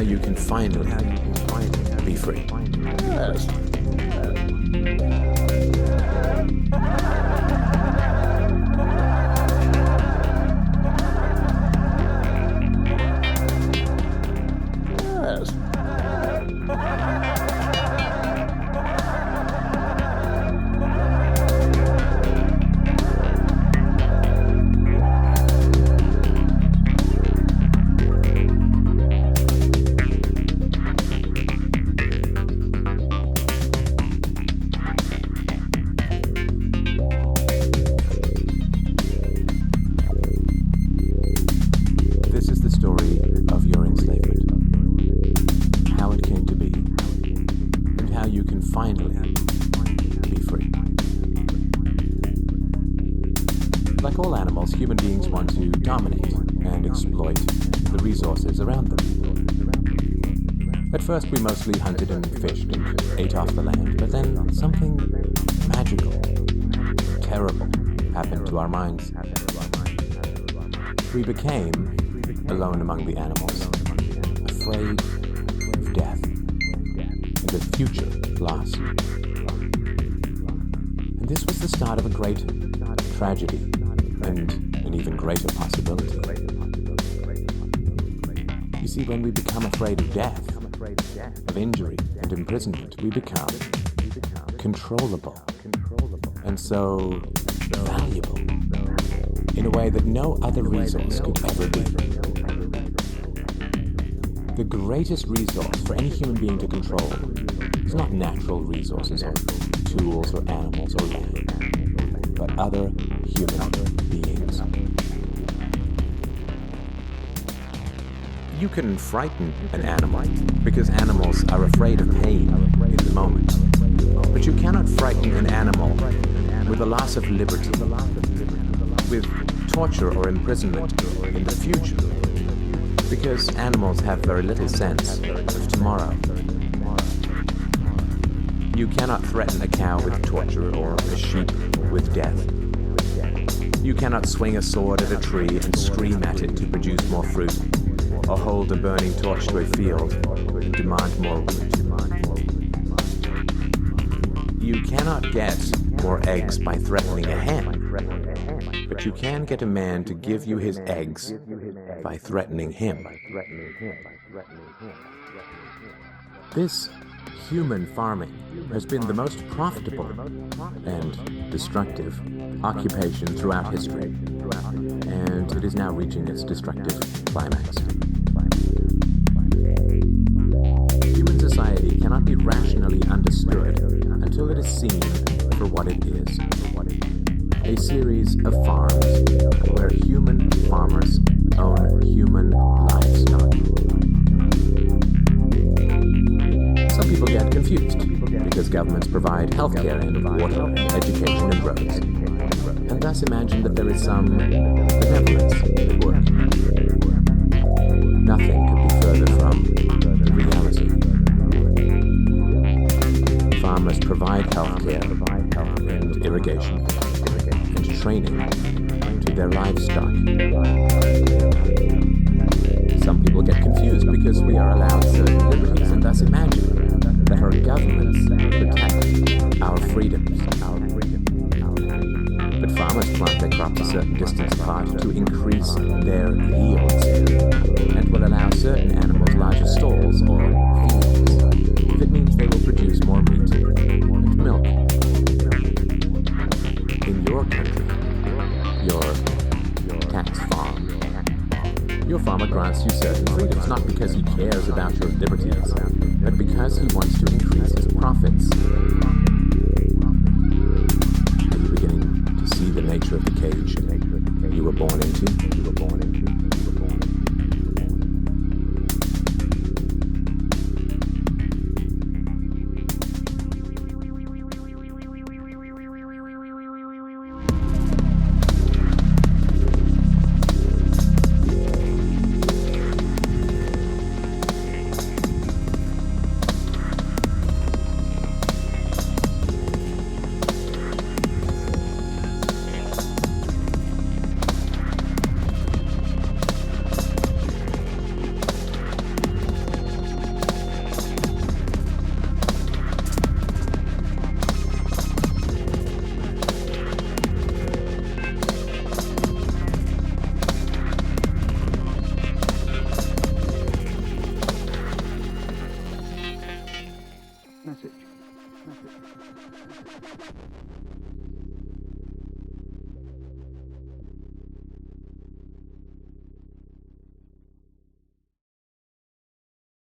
how you can finally be free. Yes. This is the story of your enslavement, how it came to be, and how you can finally be free. Like all animals, human beings want to dominate and exploit the resources around them. At first, we mostly hunted and fished and ate off the land, but then something magical, terrible, happened to our minds. We became alone among the animals, afraid of death and of future loss. And this was the start of a great tragedy and an even greater possibility. You see, when we become afraid of death, of injury and imprisonment, we become controllable and so valuable in a way that no other resource could ever be. The greatest resource for any human being to control is not natural resources or tools or animals or land, but other human beings. You can frighten an animal because animals are afraid of pain in the moment. But you cannot frighten an animal with the loss of liberty, with torture or imprisonment in the future, because animals have very little sense of tomorrow. You cannot threaten a cow with torture or a sheep with death. You cannot swing a sword at a tree and scream at it to produce more fruit, or hold a burning torch to a field and demand more wood. You cannot get more eggs by threatening a hen, but you can get a man to give you his eggs by threatening him. This human farming has been the most profitable and destructive occupation throughout history, and it is now reaching its destructive climax. Human society cannot be rationally understood until it is seen for what it is: a series of farms where human farmers own human livestock. Some people get confused because governments provide healthcare and water, education and roads, and thus imagine that there is some benevolence at work. Nothing could be further from the reality. Farmers provide healthcare and irrigation and training to their livestock. Some people get confused because we are allowed certain liberties and thus imagine that our governments protect our freedoms. But farmers plant their crops a certain distance apart to increase their yields and will allow certain animals larger stalls or fields if it means they will produce more meat and milk. In your country, your tax farm, your farmer grants you certain freedoms, not because he cares about your liberties, but because he wants to increase his profits. Are you beginning to see the nature of the cage you were born into?